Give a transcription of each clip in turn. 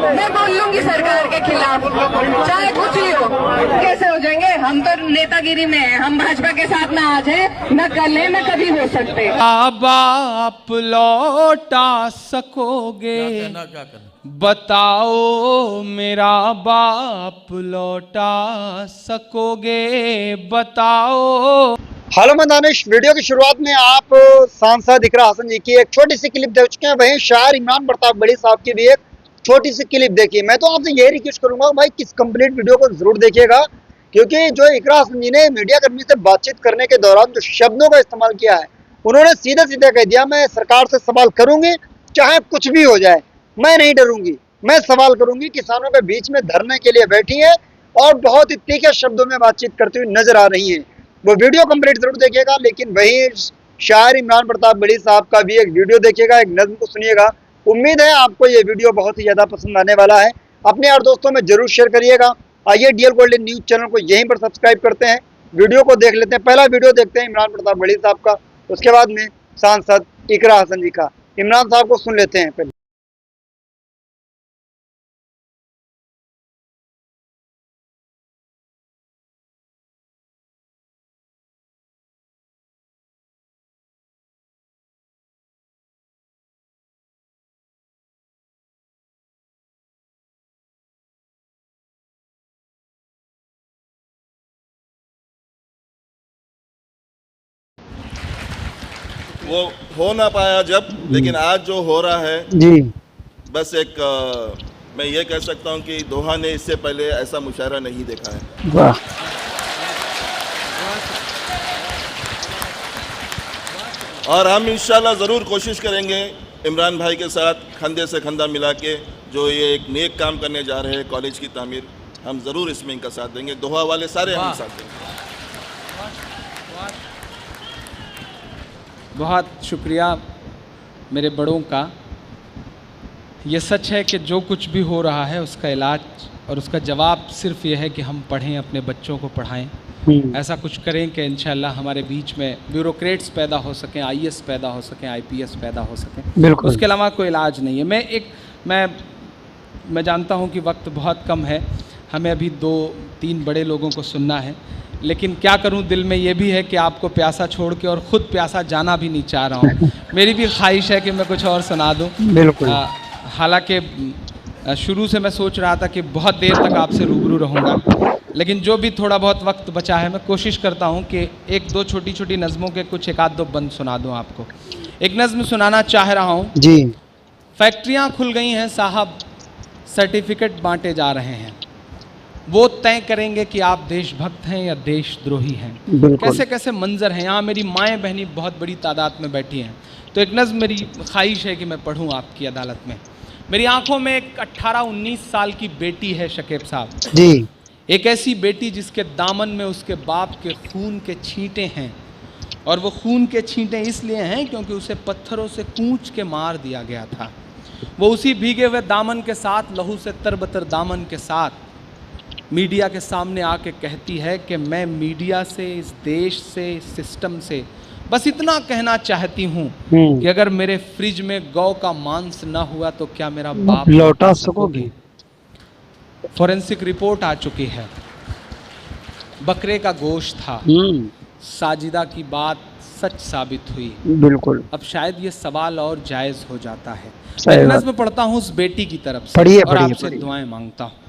मैं बोल लूंगी सरकार के खिलाफ, चाहे कुछ ही हो। कैसे हो जाएंगे? हम तो नेतागिरी में हैं, हम भाजपा के साथ ना आज है, न कल है, न कभी हो सकते। बाप लौटा सकोगे? क्या करना? बताओ मेरा बाप लौटा सकोगे? बताओ। हेलो मैं दानिश। वीडियो की शुरुआत में आप सांसद इकरा हसन जी की एक छोटी सी क्लिप देख चुके हैं, वहीं शायर इमरान प्रताप बड़ी साहब की भी एक छोटी सी क्लिप देखी। मैं तो आपसे यही रिक्वेस्ट करूंगा भाई किस कंप्लीट वीडियो को जरूर देखिएगा, क्योंकि जो इकरा हसन जी ने मीडिया कर्मी से बातचीत करने के दौरान जो शब्दों का इस्तेमाल किया है, उन्होंने सीधे सीधे कह दिया मैं सरकार से सवाल करूंगी चाहे कुछ भी हो जाए, मैं नहीं डरूंगी, मैं सवाल करूंगी। किसानों के बीच में धरने के लिए बैठी है और बहुत ही तीखे शब्दों में बातचीत करती हुई नजर आ रही है। वो वीडियो कंप्लीट जरूर देखिएगा, लेकिन वही शायर इमरान प्रताप बड़ी साहब का भी एक वीडियो देखिएगा, एक नज्म को सुनिएगा। उम्मीद है आपको ये वीडियो बहुत ही ज्यादा पसंद आने वाला है। अपने यार दोस्तों में जरूर शेयर करिएगा। आइए डीएल गोल्डन न्यूज चैनल को यहीं पर सब्सक्राइब करते हैं, वीडियो को देख लेते हैं। पहला वीडियो देखते हैं इमरान प्रताप बड़ी साहब का, उसके बाद में सांसद इकरा हसन जी का। इमरान साहब को सुन लेते हैं पहले। वो हो ना पाया जब, लेकिन आज जो हो रहा है जी बस एक मैं ये कह सकता हूँ कि दोहा ने इससे पहले ऐसा मुशायरा नहीं देखा है। वाह। और हम इंशाल्लाह ज़रूर कोशिश करेंगे इमरान भाई के साथ कंधे से कंधा मिला के जो ये एक नेक काम करने जा रहे हैं कॉलेज की तामीर, हम ज़रूर इसमें इनका साथ देंगे। दोहा वाले सारे हम साथ देंगे। बहुत शुक्रिया मेरे बड़ों का। ये सच है कि जो कुछ भी हो रहा है उसका इलाज और उसका जवाब सिर्फ ये है कि हम पढ़ें, अपने बच्चों को पढ़ाएं, ऐसा कुछ करें कि इंशाल्लाह हमारे बीच में ब्यूरोक्रेट्स पैदा हो सकें, आईएएस पैदा हो सकें, आईपीएस पैदा हो सकें। बिल्कुल। उसके अलावा कोई इलाज नहीं है। मैं जानता हूँ कि वक्त बहुत कम है, हमें अभी 2-3 बड़े लोगों को सुनना है, लेकिन क्या करूं, दिल में ये भी है कि आपको प्यासा छोड़ के और ख़ुद प्यासा जाना भी नहीं चाह रहा हूं। मेरी भी ख्वाहिश है कि मैं कुछ और सुना दूं। बिल्कुल। हालांकि शुरू से मैं सोच रहा था कि बहुत देर तक आपसे रूबरू रहूंगा, लेकिन जो भी थोड़ा बहुत वक्त बचा है मैं कोशिश करता हूं कि 1-2 छोटी छोटी नज़मों के कुछ 1-2 बंद सुना दूं आपको। एक नज़म सुनाना चाह रहा हूँ जी। फैक्ट्रियाँ खुल गई हैं साहब, सर्टिफिकेट बांटे जा रहे हैं, वो तय करेंगे कि आप देशभक्त हैं या देशद्रोही हैं। कैसे कैसे मंजर हैं। यहाँ मेरी माएँ बहनी बहुत बड़ी तादाद में बैठी हैं, तो एक नज़्म मेरी ख्वाहिश है कि मैं पढ़ूँ आपकी अदालत में। मेरी आंखों में एक 18-19 साल की बेटी है शकीब साहब जी। एक ऐसी बेटी जिसके दामन में उसके बाप के खून के छींटे हैं, और वो खून के छींटे इसलिए हैं क्योंकि उसे पत्थरों से कूच के मार दिया गया था। वो उसी भीगे हुए दामन के साथ, लहू से तरबतर दामन के साथ मीडिया के सामने आके कहती है कि मैं मीडिया से, इस देश से, इस सिस्टम से बस इतना कहना चाहती हूँ कि अगर मेरे फ्रिज में गौ का मांस ना हुआ तो क्या मेरा बाप लौटा सकोगे? फॉरेंसिक रिपोर्ट आ चुकी है, बकरे का गोश्त था, साजिदा की बात सच साबित हुई। बिल्कुल। अब शायद ये सवाल और जायज़ हो जाता है। मैं नज़्म पढ़ता हूँ उस बेटी की तरफ से पढ़िए, और पढ़िए, आपसे पढ़िए। दुआएं मांगता हूँ।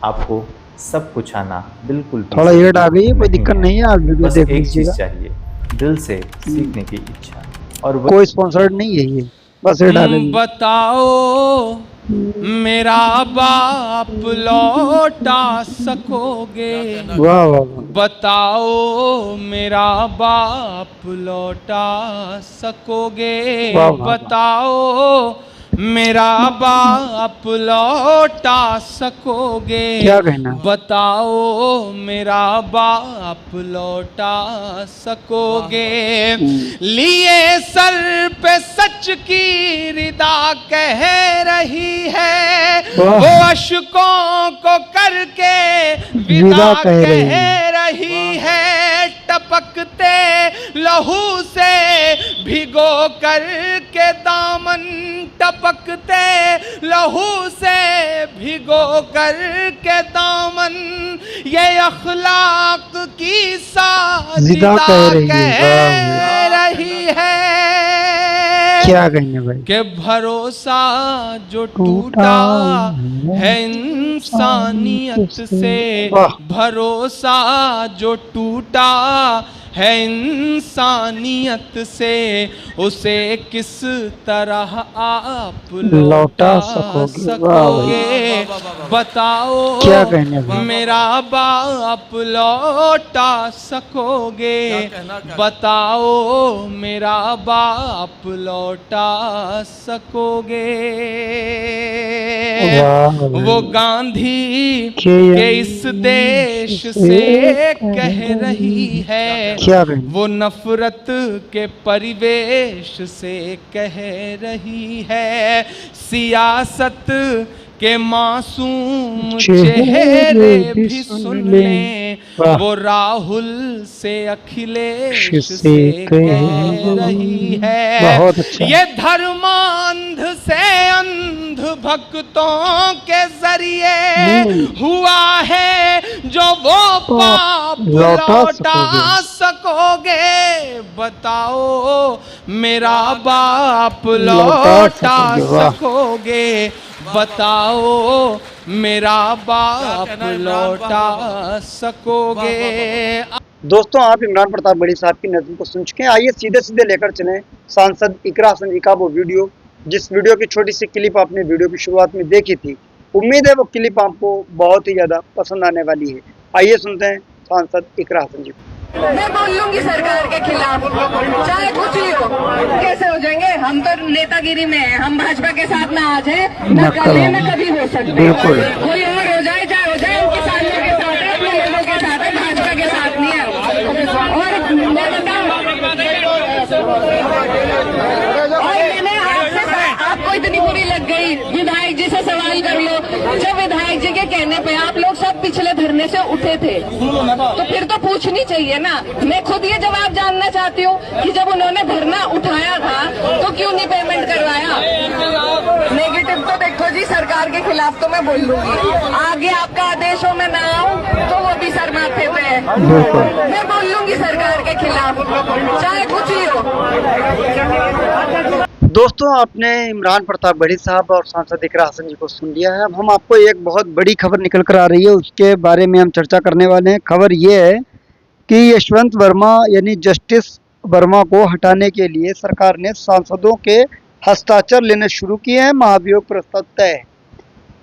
आपको सब कुछ आना बिल्कुल थोड़ा एड आ गई है, कोई दिक्कत नहीं है, आप वीडियो बस देख एक चीज लीजिएगा। चाहिए, दिल से सीखने की इच्छा, और कोई स्पॉन्सर्ड नहीं है ये, बस एड आ गई। बताओ मेरा बाप लौटा सकोगे? वाह वाह वाह। बताओ मेरा बाप लौटा सकोगे? वाह, वाह, वाह। बताओ मेरा बाप लौटा सकोगे? क्या कहना? बताओ मेरा बाप लौटा सकोगे? लिए सर पे सच की रिदा कह रही है, वो अशकों को करके विदा कह रही है, टपकते लहू से भिगो कर के दामन टपकते, लहू से भिगो कर के दामन, ये अखलाक की साजिदा कह रही है। क्या कहेंगे भाई? कि भरोसा जो टूटा है इंसानियत से, भरोसा जो टूटा है इंसानियत से, उसे किस तरह आप लौटा सकोगे? बताओ क्या कहने भाई? मेरा बाप लौटा सकोगे? बताओ मेरा बाप लौटा सकोगे? वो गांधी के इस देश से कह रही है, वो नफरत के परिवेश से कह रही है, सियासत के मासूम चेहरे भी सुन लें, वो राहुल से अखिलेश से कह रही है। ये धर्मांध से अंध भक्तों के जरिए हुआ है जो वो पाप लौटा सकोगे? बताओ मेरा बाप लौटा सकोगे? बताओ मेरा बाप लौटा सकोगे? दोस्तों, आप इमरान प्रताप बड़ी साहब की नज़म को सुन चुके हैं। आइए सीधे सीधे लेकर चलें सांसद इकरा हसन जी का वो वीडियो, जिस वीडियो की छोटी सी क्लिप आपने वीडियो की शुरुआत में देखी थी। उम्मीद है वो क्लिप आपको बहुत ही ज़्यादा पसंद आने वाली है। आइए सुनते हैं सांसद इकरा हसन जी को। मैं बोल लूंगी सरकार के खिलाफ, चाहे कुछ ही हो। कैसे हो जाएंगे? हम तो नेतागिरी में हैं, हम भाजपा के साथ ना आज है, न कल है, न कभी हो सकते। बिल्कुल। कोई और हो जाए, चाहे हो जाए, हम किसानों के साथ है, अपने लोगों के साथ है, भाजपा के साथ नहीं है। और मैं बताऊं, मैंने आपको इतनी बुरी लग गई, विधायक जी से सवाल कर लो। जब विधायक जी के कहने पे आप लोग सब पिछले धरने से उठे थे, तो फिर तो पूछनी चाहिए ना। मैं खुद ये जवाब जानना चाहती हूँ कि जब उन्होंने धरना उठाया था तो क्यों नहीं पेमेंट करवाया? नेगेटिव तो देखो जी, सरकार के खिलाफ तो मैं बोल लूंगी। आगे आपका आदेशों में ना आऊं तो वो भी सर माथे पे है। मैं बोल लूंगी सरकार के खिलाफ, चाहे कुछ ही हो। दोस्तों, आपने इमरान प्रताप बड़ी साहब और सांसद इकरा हसन जी को सुन लिया है। अब हम आपको एक बहुत बड़ी खबर निकल कर आ रही है, उसके बारे में हम चर्चा करने वाले हैं। खबर ये है कि यशवंत वर्मा यानी जस्टिस वर्मा को हटाने के लिए सरकार ने सांसदों के हस्ताक्षर लेने शुरू किए हैं। महाभियोग प्रस्ताव तय है।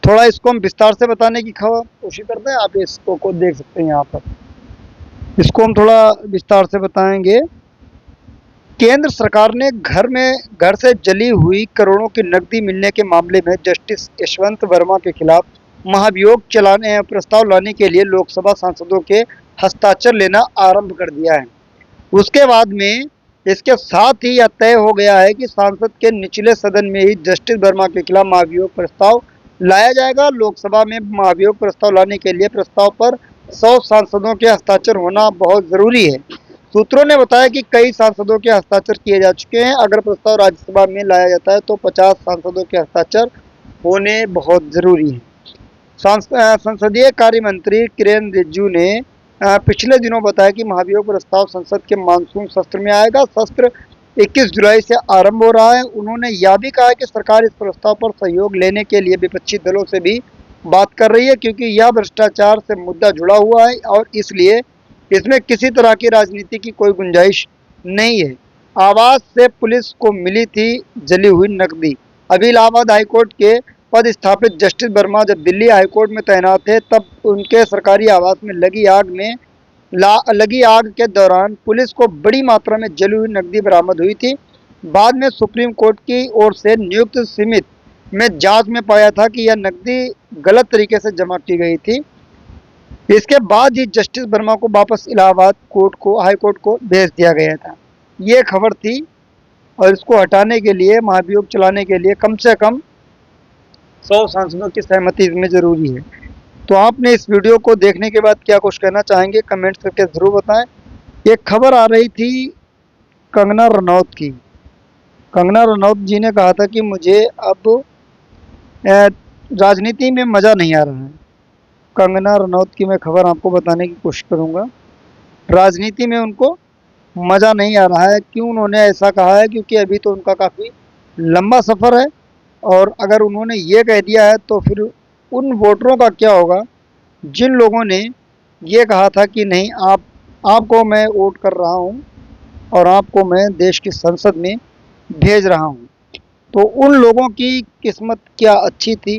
थोड़ा इसको हम विस्तार से बताने की खबर कोशिश करते हैं। आप इसको को देख सकते हैं यहाँ पर। इसको हम थोड़ा विस्तार से बताएंगे। केंद्र सरकार ने घर से जली हुई करोड़ों की नकदी मिलने के मामले में जस्टिस यशवंत वर्मा के खिलाफ महाभियोग चलाने प्रस्ताव लाने के लिए लोकसभा सांसदों के हस्ताक्षर लेना आरंभ कर दिया है। उसके बाद में इसके साथ ही यह तय हो गया है कि सांसद के निचले सदन में ही जस्टिस वर्मा के खिलाफ महाभियोग प्रस्ताव लाया जाएगा। लोकसभा में महाभियोग प्रस्ताव लाने के लिए प्रस्ताव पर 100 सांसदों के हस्ताक्षर होना बहुत जरूरी है। सूत्रों ने बताया कि कई सांसदों के हस्ताक्षर किए जा चुके हैं। अगर प्रस्ताव राज्यसभा में लाया जाता है तो 50 सांसदों के हस्ताक्षर होने बहुत जरूरी है। संसदीय कार्य मंत्री किरेन रिजिजू ने पिछले दिनों बताया कि महाभियोग प्रस्ताव संसद के मानसून सत्र में आएगा। सत्र 21 जुलाई से आरंभ हो रहा है। उन्होंने यह भी कहा कि सरकार इस प्रस्ताव पर सहयोग लेने के लिए विपक्षी दलों से भी बात कर रही है, क्योंकि यह भ्रष्टाचार से मुद्दा जुड़ा हुआ है और इसलिए इसमें किसी तरह की राजनीति की कोई गुंजाइश नहीं है। आवास से पुलिस को मिली थी जली हुई नकदी। अभी इलाहाबाद हाईकोर्ट के पद स्थापित जस्टिस वर्मा जब दिल्ली हाईकोर्ट में तैनात थे, तब उनके सरकारी आवास में लगी आग के दौरान पुलिस को बड़ी मात्रा में जली हुई नकदी बरामद हुई थी। बाद में सुप्रीम कोर्ट की ओर से नियुक्त समिति में जांच में पाया था कि यह नकदी गलत तरीके से जमा की गई थी। इसके बाद ही जस्टिस वर्मा को वापस इलाहाबाद हाईकोर्ट को भेज दिया गया था। ये खबर थी और इसको हटाने के लिए, महाभियोग चलाने के लिए कम से कम 100 सांसदों की सहमति इसमें जरूरी है। तो आपने इस वीडियो को देखने के बाद क्या कुछ कहना चाहेंगे, कमेंट करके जरूर बताएं। एक खबर आ रही थी कंगना रनौत की। कंगना रनौत जी ने कहा था कि मुझे अब राजनीति में मज़ा नहीं आ रहा है। कंगना रनौत की मैं खबर आपको बताने की कोशिश करूंगा। राजनीति में उनको मज़ा नहीं आ रहा है। क्यों उन्होंने ऐसा कहा है? क्योंकि अभी तो उनका काफ़ी लंबा सफ़र है, और अगर उन्होंने ये कह दिया है तो फिर उन वोटरों का क्या होगा जिन लोगों ने ये कहा था कि नहीं, आपको मैं वोट कर रहा हूँ और आपको मैं देश की संसद में भेज रहा हूँ। तो उन लोगों की किस्मत क्या अच्छी थी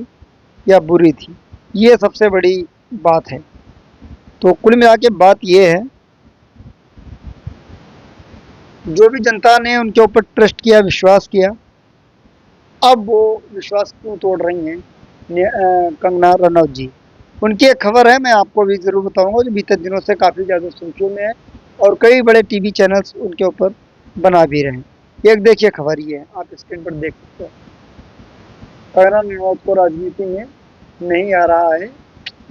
या बुरी थी, ये सबसे बड़ी बात है। तो कुल मिला के बात ये है, जो भी जनता ने उनके ऊपर ट्रस्ट किया, विश्वास किया, अब वो विश्वास क्यों तोड़ रही हैं कंगना रनौत जी। उनकी एक खबर है, मैं आपको भी ज़रूर बताऊंगा, जो बीते दिनों से काफ़ी ज़्यादा सुर्खियों में है और कई बड़े टीवी चैनल्स उनके ऊपर बना भी रहे हैं। एक देखिए खबर ये है, आप स्क्रीन पर देख सकते हो। कंगना रनौत को राजनीति में नहीं आ रहा है,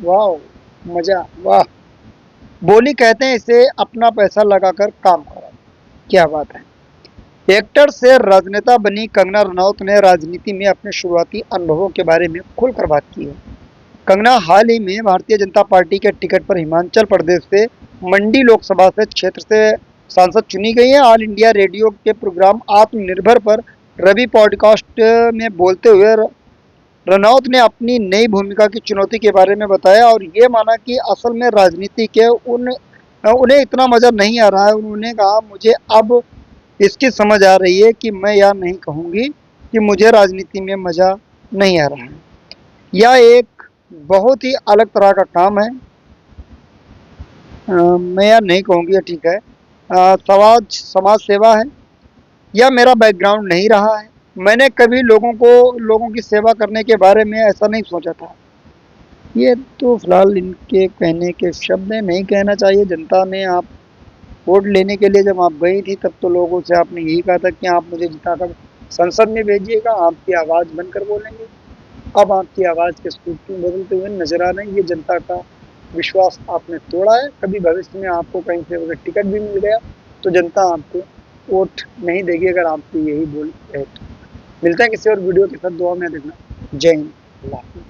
वाह मज़ा, वाह बोली कहते हैं इसे अपना पैसा लगाकर काम करा। क्या बात है। एक्टर से राजनेता बनी कंगना रनौत ने राजनीति में अपने शुरुआती अनुभवों के बारे में खुलकर बात की है। कंगना हाल ही में भारतीय जनता पार्टी के टिकट पर हिमाचल प्रदेश से मंडी लोकसभा से क्षेत्र से सांसद चुनी गई है। ऑल इंडिया रेडियो के प्रोग्राम आत्मनिर्भर पर रवि पॉडकास्ट में बोलते हुए रनौत ने अपनी नई भूमिका की चुनौती के बारे में बताया और ये माना कि असल में राजनीति के उन्हें इतना मज़ा नहीं आ रहा है। उन्होंने कहा, मुझे अब इसकी समझ आ रही है कि मैं यह नहीं कहूँगी कि मुझे राजनीति में मज़ा नहीं आ रहा है। यह एक बहुत ही अलग तरह का काम है। मैं यह नहीं कहूँगी, ठीक है, समाज सेवा है, यह मेरा बैकग्राउंड नहीं रहा है। मैंने कभी लोगों की सेवा करने के बारे में ऐसा नहीं सोचा था। ये तो फिलहाल इनके कहने के शब्द हैं, नहीं कहना चाहिए। जनता ने आप वोट लेने के लिए जब आप गई थी तब तो लोगों से आपने यही कहा था कि आप मुझे जिताकर संसद में भेजिएगा, आपकी आवाज़ बनकर बोलेंगे। अब आपकी आवाज़ के सूर क्यों बदलते हुए नजर आ रहे हैं? ये जनता का विश्वास आपने तोड़ा है। कभी भविष्य में आपको कहीं से अगर टिकट भी मिल गया तो जनता आपको वोट नहीं देगी, अगर आपको यही बोल रहे तो। मिलते हैं किसी और वीडियो के साथ, दुआ में देखना। जय हिंद, अल्लाह हाफ़िज़।